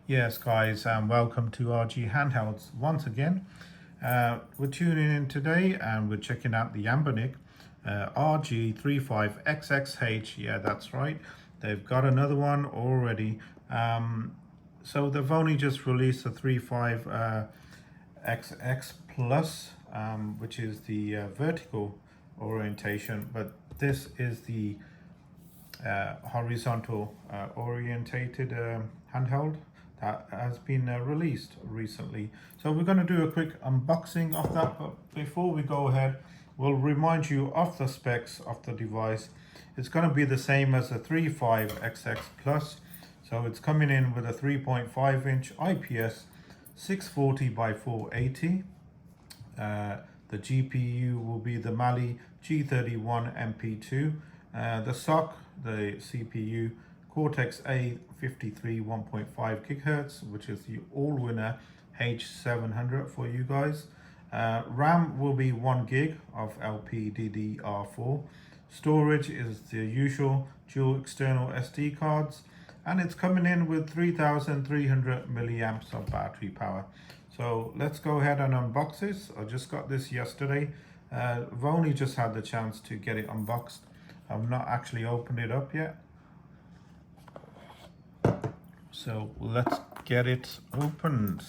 Yes, guys, and welcome to RG Handhelds once again. We're tuning in today and we're checking out the Anbernic RG35XX H. Yeah, that's right. They've got another one already. So they've only just released the 35XX Plus, which is the vertical orientation, but this is the horizontal orientated handheld that has been released recently. So we're going to do a quick unboxing of that, but before we go ahead, we'll remind you of the specs of the device. It's going to be the same as the 35XX Plus. So it's coming in with a 3.5 inch IPS 640 by 480. The GPU will be the Mali G31 MP2. The SoC, the CPU, Cortex A53 1.5 GHz, which is the Allwinner H700 for you guys. RAM will be 1 gig of LPDDR4. Storage is the usual dual external SD cards, and it's coming in with 3,300 milliamps of battery power. So let's go ahead and unbox this. I just got this yesterday. I've only just had the chance to get it unboxed. I've not actually opened it up yet. So let's get it opened.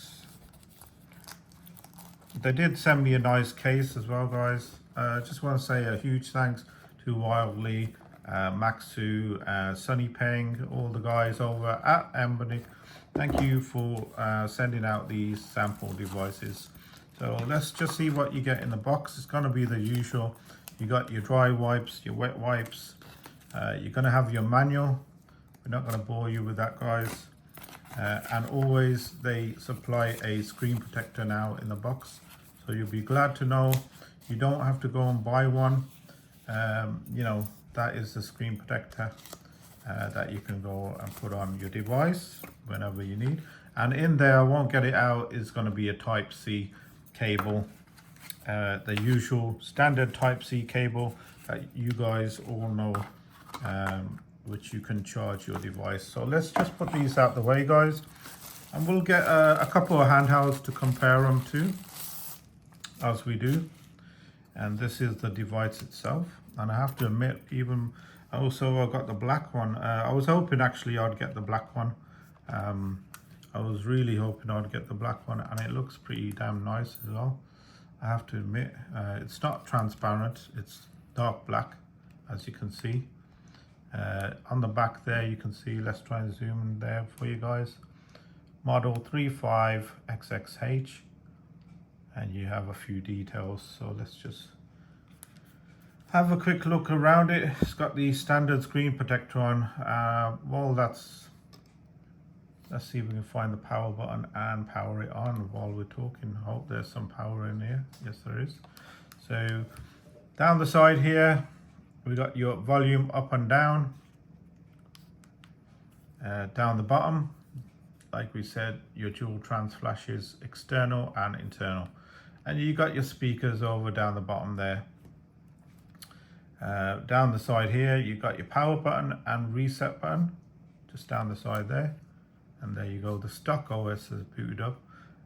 They did send me a nice case as well, guys. Just want to say a huge thanks to Wildly, Maxu, Sunny Peng, all the guys over at Anbernic. Thank you for sending out these sample devices. So let's just see what you get in the box. It's going to be the usual. You got your dry wipes, your wet wipes. You're going to have your manual. We're not going to bore you with that, guys. And always they supply a screen protector now in the box. So you'll be glad to know you don't have to go and buy one. You know, that is the screen protector that you can go and put on your device whenever you need. And in there, I won't get it out, is going to be a Type-C cable. The usual standard Type-C cable that you guys all know, which you can charge your device. So let's just put these out the way, guys, and we'll get a couple of handhelds to compare them to as we do. And this is the device itself, and I have to admit, even also I got the black one. I was hoping actually I'd get the black one. I was really hoping I'd get the black one, and it looks pretty damn nice as well. I have to admit, it's not transparent, it's dark black, as you can see. On the back there, you can see, let's try and zoom in there for you guys. Model 35XX H, and you have a few details. So let's just have a quick look around it. It's got the standard screen protector on. Well, let's see if we can find the power button and power it on while we're talking. I hope there's some power in here. Yes, there is. So down the side here, we got your volume up and down. Down the bottom, like we said, your dual trans flashes, external and internal. And you got your speakers over down the bottom there. Down the side here, you got your power button and reset button, just down the side there. And there you go, the stock OS is booted up.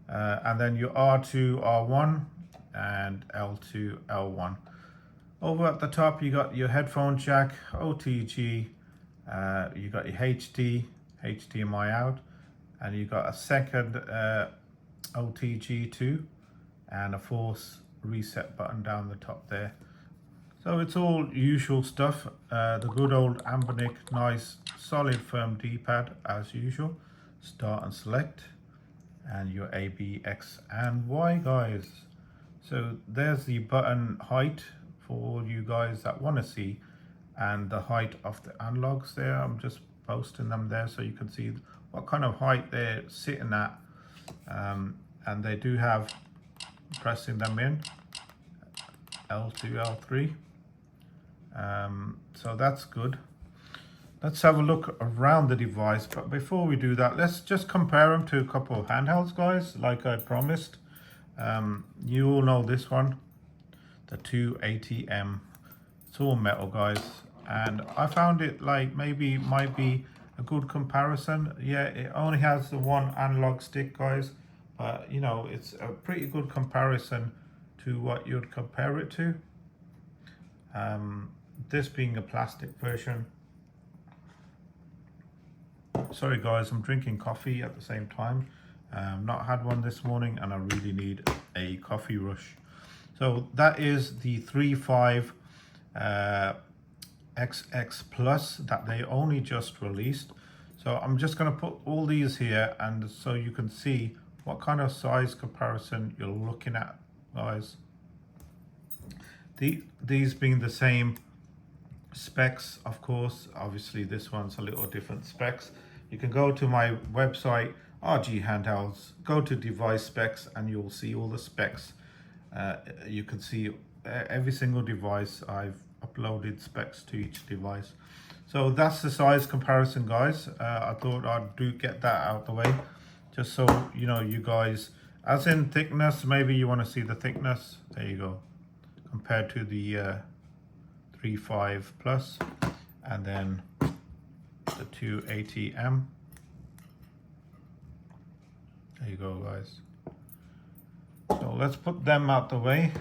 And then your R2, R1 and L2, L1. Over at the top, you got your headphone jack, OTG, you got your HD, HDMI out, and you got a second OTG too, and a force reset button down the top there. So it's all usual stuff. The good old Anbernic, nice, solid, firm D-pad as usual. Start and select, and your A, B, X, and Y, guys. So there's the button height for all you guys that want to see, and the height of the analogs there. I'm just posting them there so you can see what kind of height they're sitting at. And they do have pressing them in L2, L3. So that's good. Let's have a look around the device, but before we do that, let's just compare them to a couple of handhelds, guys, like I promised. You all know this one, the 280M. It's all metal, guys, and I found it like maybe might be a good comparison. Yeah, it only has the one analog stick, guys, but you know, it's a pretty good comparison to what you'd compare it to. This being a plastic version. Sorry guys, I'm drinking coffee at the same time. Not had one this morning and I really need a coffee rush. So that is the 35XX Plus that they only just released. So I'm just going to put all these here and so you can see what kind of size comparison you're looking at, guys. These being the same specs, of course. Obviously this one's a little different specs. You can go to my website RGHandhelds, go to device specs and you'll see all the specs. You can see every single device. I've uploaded specs to each device. So that's the size comparison, guys. I thought I'd get that out the way just so you know, you guys, as in thickness, maybe you want to see the thickness. There you go, compared to the 35 Plus and then the 280M. There you go, guys. So let's put them out the way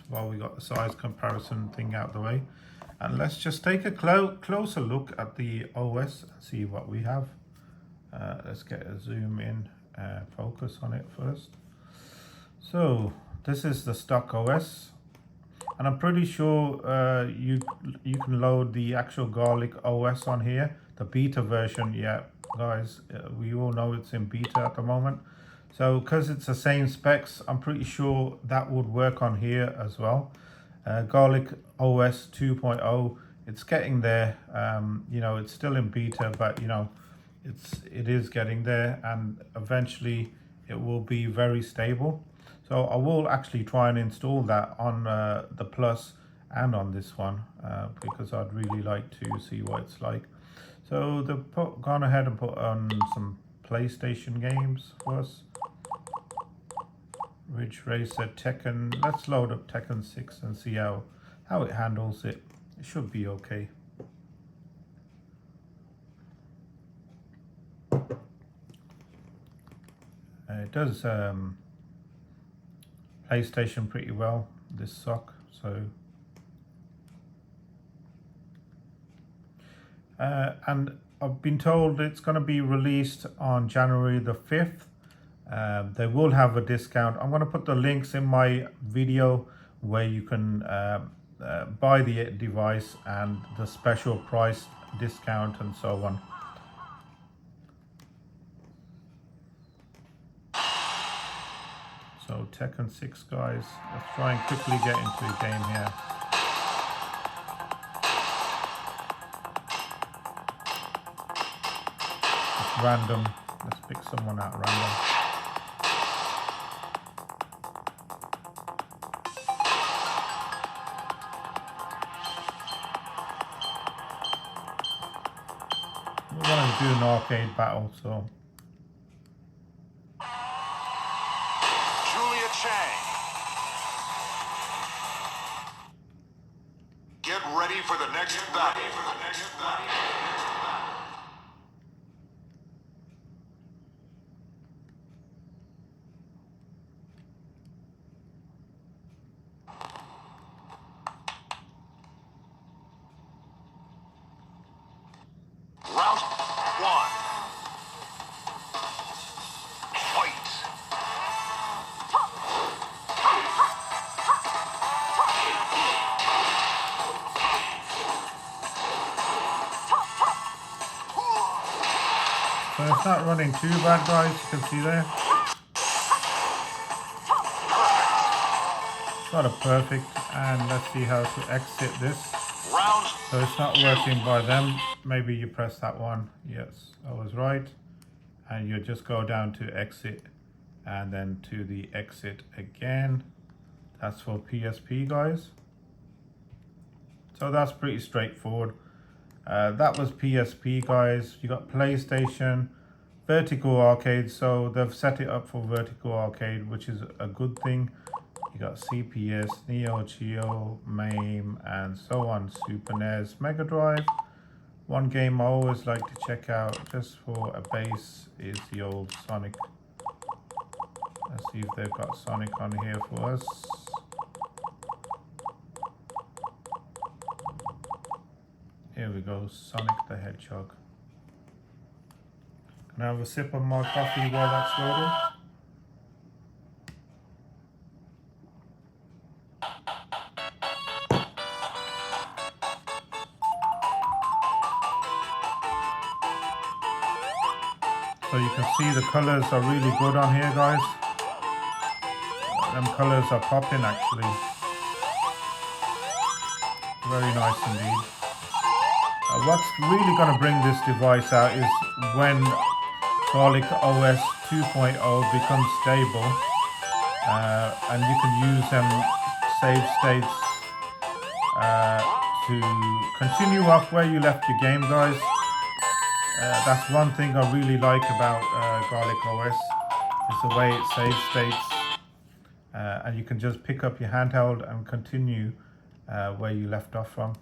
while we got the size comparison thing out the way, and let's just take a closer look at the OS and see what we have. Let's get a zoom in focus on it first. So this is the stock OS, and I'm pretty sure you can load the actual Garlic OS on here, the beta version. Yeah, guys, we all know it's in beta at the moment. So because it's the same specs, I'm pretty sure that would work on here as well. Garlic OS 2.0, it's getting there. You know, it's still in beta, but you know, it is getting there, and eventually it will be very stable. So I will actually try and install that on the Plus and on this one because I'd really like to see what it's like. So they've gone ahead and put on some PlayStation games for us. Ridge Racer, Tekken. Let's load up Tekken 6 and see how it handles it. It should be okay. It does PlayStation pretty well, this sock. So and I've been told it's going to be released on January the 5th. They will have a discount. I'm going to put the links in my video where you can buy the device and the special price discount and so on. So Tekken 6, guys. Let's try and quickly get into the game here. It's random. Let's pick someone out random. We want to do an arcade battle, so. Get ready for the next battle. Round 1. Fight. So it's not running too bad, guys, you can see there. It's not a perfect, and let's see how to exit this. So it's not working by them. Maybe you press that one. Yes, I was right. And you just go down to exit and then to the exit again. That's for PSP, guys. So that's pretty straightforward. That was PSP, guys. You got PlayStation, Vertical Arcade. So they've set it up for Vertical Arcade, which is a good thing. You got CPS, Neo Geo, MAME, and so on. Super NES, Mega Drive. One game I always like to check out just for a base is the old Sonic. Let's see if they've got Sonic on here for us. Here we go, Sonic the Hedgehog. Can I have a sip of my coffee while that's loading? So you can see the colors are really good on here, guys. Them colors are popping actually. Very nice indeed. What's really going to bring this device out is when Garlic OS 2.0 becomes stable, and you can use them save states to continue off where you left your game, guys. That's one thing I really like about Garlic OS, is the way it saves states, and you can just pick up your handheld and continue where you left off from.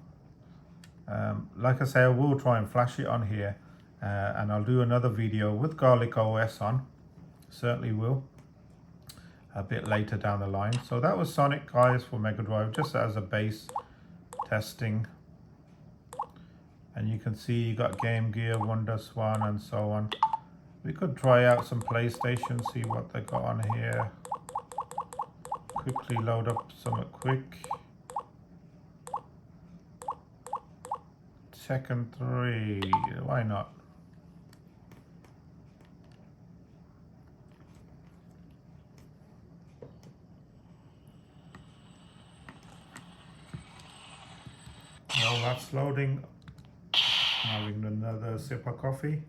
Like I say, I will try and flash it on here, and I'll do another video with Garlic OS on, certainly will, a bit later down the line. So that was Sonic, guys, for Mega Drive, just as a base testing. And you can see you got Game Gear, Wonder Swan, and so on. We could try out some PlayStation, see what they got on here. Quickly load up some quick. Tekken 3, why not? Well, that's loading. Having another sip of coffee.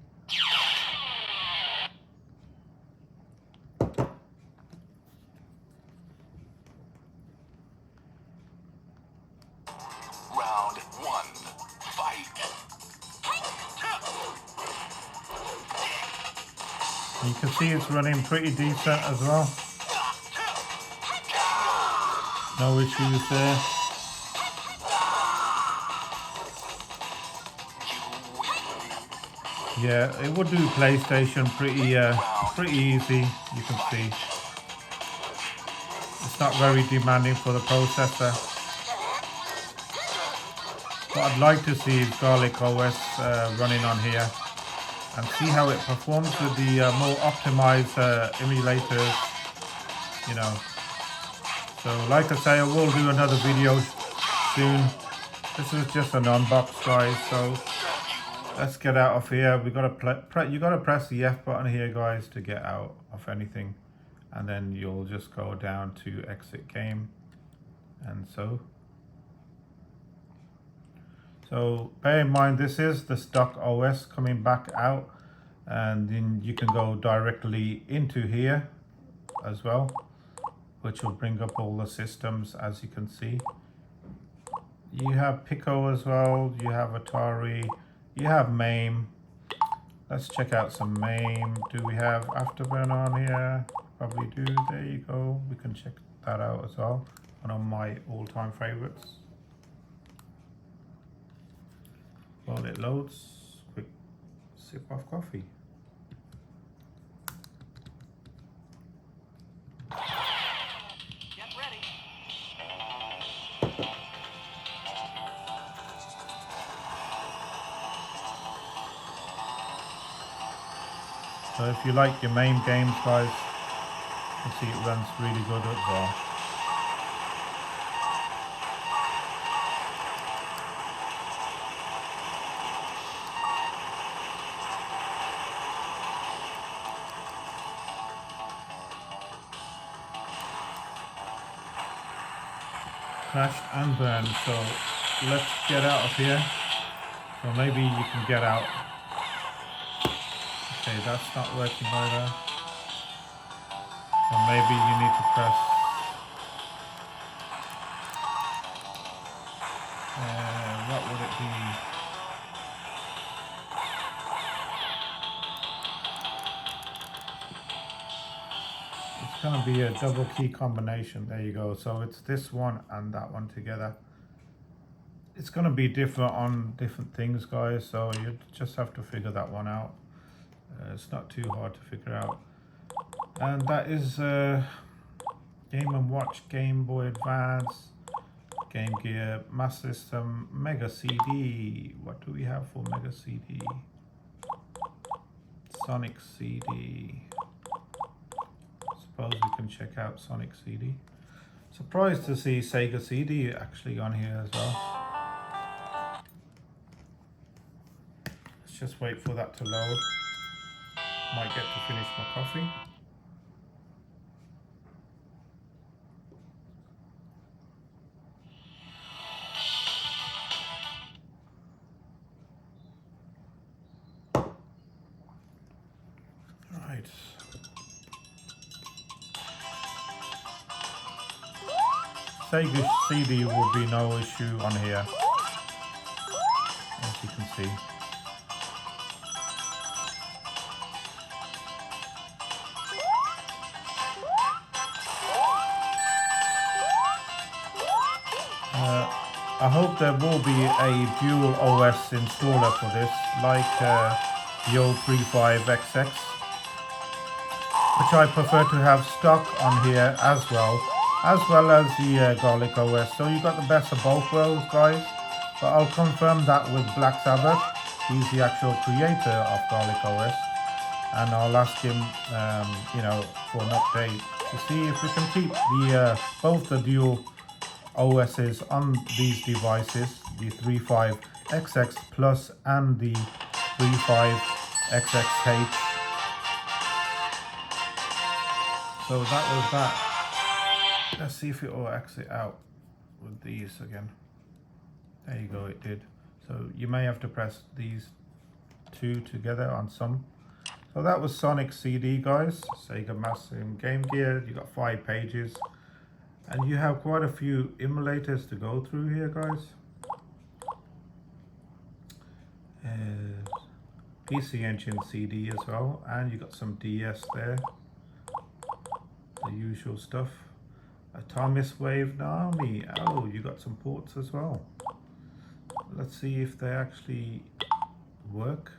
Round one. Fight. You can see it's running pretty decent as well. No issues there. Yeah, it would do PlayStation pretty easy, you can see. It's not very demanding for the processor. What I'd like to see is Garlic OS running on here, and see how it performs with the more optimized emulators, you know. So like I say, I will do another video soon. This is just an unbox, guys, so let's get out of here. We you gotta press the F button here, guys, to get out of anything, and then you'll just go down to exit game, and so bear in mind this is the stock OS coming back out, and then you can go directly into here as well, which will bring up all the systems. As you can see, you have Pico as well, you have Atari, you have MAME. Let's check out some MAME. Do we have Afterburner on here? Probably do. There you go. We can check that out as well. One of my all-time favorites. While it loads, quick sip of coffee. Get ready. So if you like your MAME games, guys, you see it runs really good as well. Crash and burn, so let's get out of here. So maybe you can get out. Okay, that's not working either. So maybe you need to press what would it be? It's going to be a double key combination. There you go. So it's this one and that one together. it's going to be different on different things, guys, so you just have to figure that one out. It's not too hard to figure out. And that is Game & Watch, Game Boy Advance, Game Gear, Master System, Mega CD. What do we have for Mega CD? Sonic CD. Suppose we can check out Sonic CD. Surprised to see Sega CD actually on here as well. Let's just wait for that to load. Might get to finish my coffee. Right. Sega CD will be no issue on here, as you can see. I hope there will be a dual OS installer for this, like the old 35XX, which I prefer to have stock on here as well as the Garlic OS. So you got the best of both worlds, guys. But I'll confirm that with Black Sabbath. He's the actual creator of Garlic OS, and I'll ask him, you know, for an update to see if we can keep the both the dual OSs on these devices, the 35XX Plus and the 35XX H. So that was that. Let's see if it will exit out with these again. There you go, it did. So you may have to press these two together on some. So that was Sonic CD, guys. Sega Master and Game Gear. You got 5 pages. And you have quite a few emulators to go through here, guys. PC Engine CD as well, and you got some DS there. The usual stuff. Atomic Wave Naomi. Oh, you got some ports as well. Let's see if they actually work.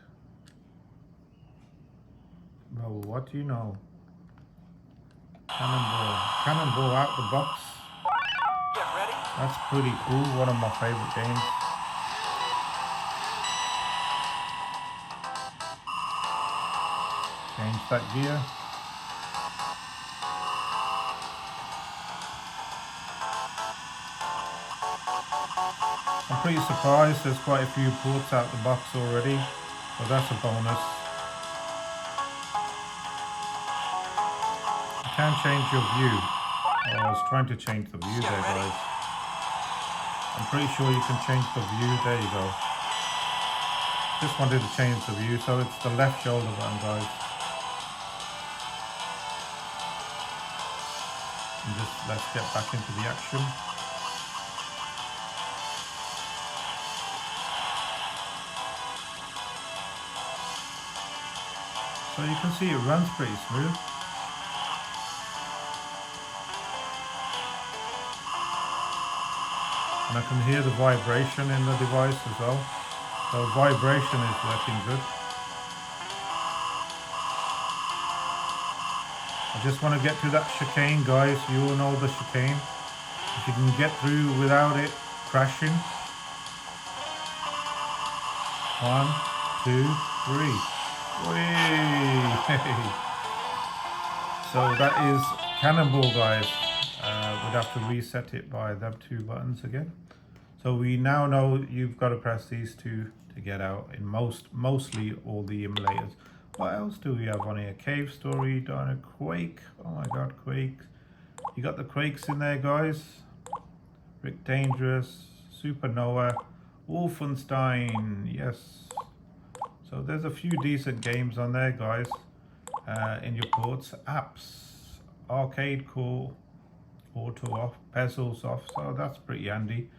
Well, what do you know? Cannonball out the box. Get ready. That's pretty cool. One of my favorite games. Change that gear. I'm pretty surprised there's quite a few ports out the box already, so that's a bonus. Can change your view. Oh, I was trying to change the view there, guys. I'm pretty sure you can change the view. There you go. Just wanted to change the view, so it's the left shoulder button, guys. And just let's get back into the action. So you can see it runs pretty smooth. And I can hear the vibration in the device as well. So vibration is working good. I just want to get to that chicane, guys. You all know the chicane. If you can get through without it crashing. 1, 2, 3. Whee! So that is Cannonball, guys. We'd have to reset it by them 2 buttons again. So we now know you've got to press these 2 to get out in mostly all the emulators. What else do we have on here? Cave Story, Dino Quake. Oh my god, Quake. You got the Quakes in there, guys. Rick Dangerous, Supernova, Wolfenstein, yes. So there's a few decent games on there, guys, in your ports. Apps, Arcade Core, Auto off, Bezels off, so that's pretty handy.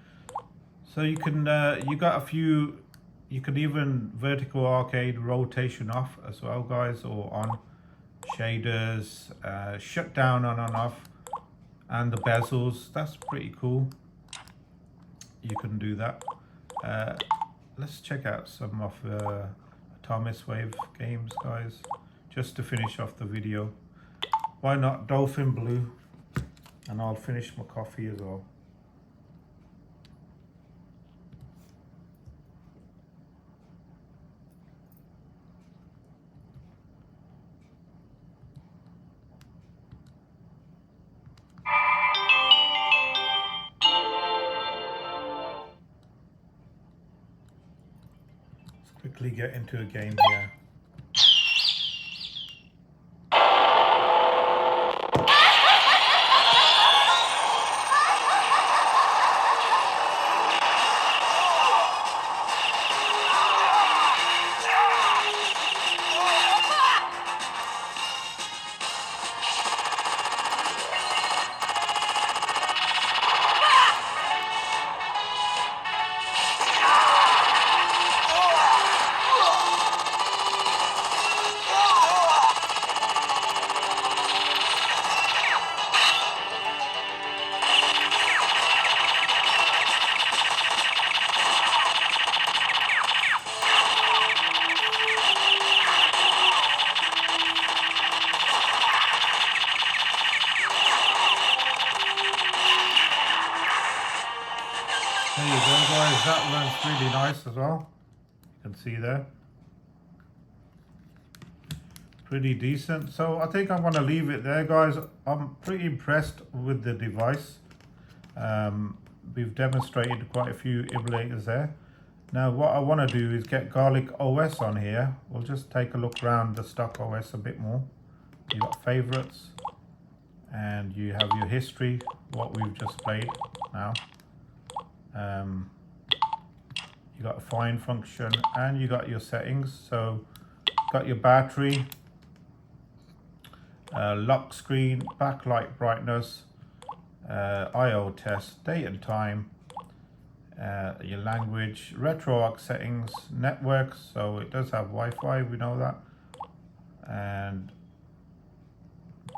So you can, you got a few, you could even vertical arcade rotation off as well, guys, or on. Shaders, shut down on and off, and the bezels, that's pretty cool. You can do that. Let's check out some of Thomas Wave games, guys, just to finish off the video. Why not Dolphin Blue? And I'll finish my coffee as well. Let's quickly get into a game here. There you go, guys, that runs really nice as well. You can see there. Pretty decent. So I think I'm going to leave it there, guys. I'm pretty impressed with the device. We've demonstrated quite a few emulators there. Now what I want to do is get Garlic OS on here. We'll just take a look around the stock OS a bit more. You got favorites, and you have your history, what we've just played now. You got a find function, and you got your settings. So got your battery, lock screen, backlight brightness, IO test, date and time, your language, RetroArch settings, networks, so it does have Wi-Fi, we know that, and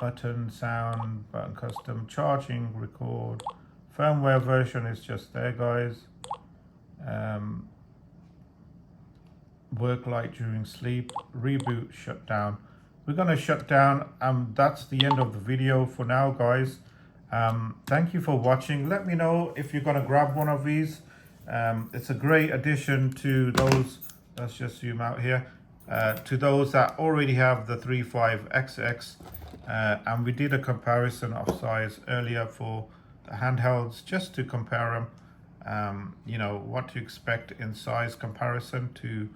button sound, button custom, charging, record, firmware version is just there, guys. Work light during sleep, reboot, shut down. We're going to shut down. That's the end of the video for now, guys. Thank you for watching. Let me know if you're going to grab one of these. It's a great addition to those, let's just zoom out here, to those that already have the 35XX. And we did a comparison of size earlier for the handhelds, just to compare them, you know, what to expect in size comparison to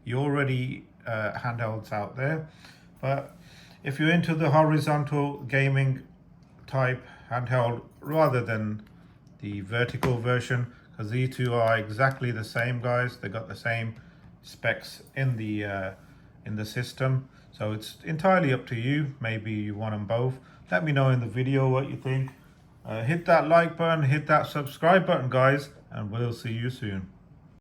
the already handhelds out there. But if you're into the horizontal gaming type handheld rather than the vertical version, because these two are exactly the same, guys, they got the same specs in the system, so it's entirely up to you. Maybe you want them both. Let me know in the video what you think. Hit that like button, hit that subscribe button, guys, and we'll see you soon.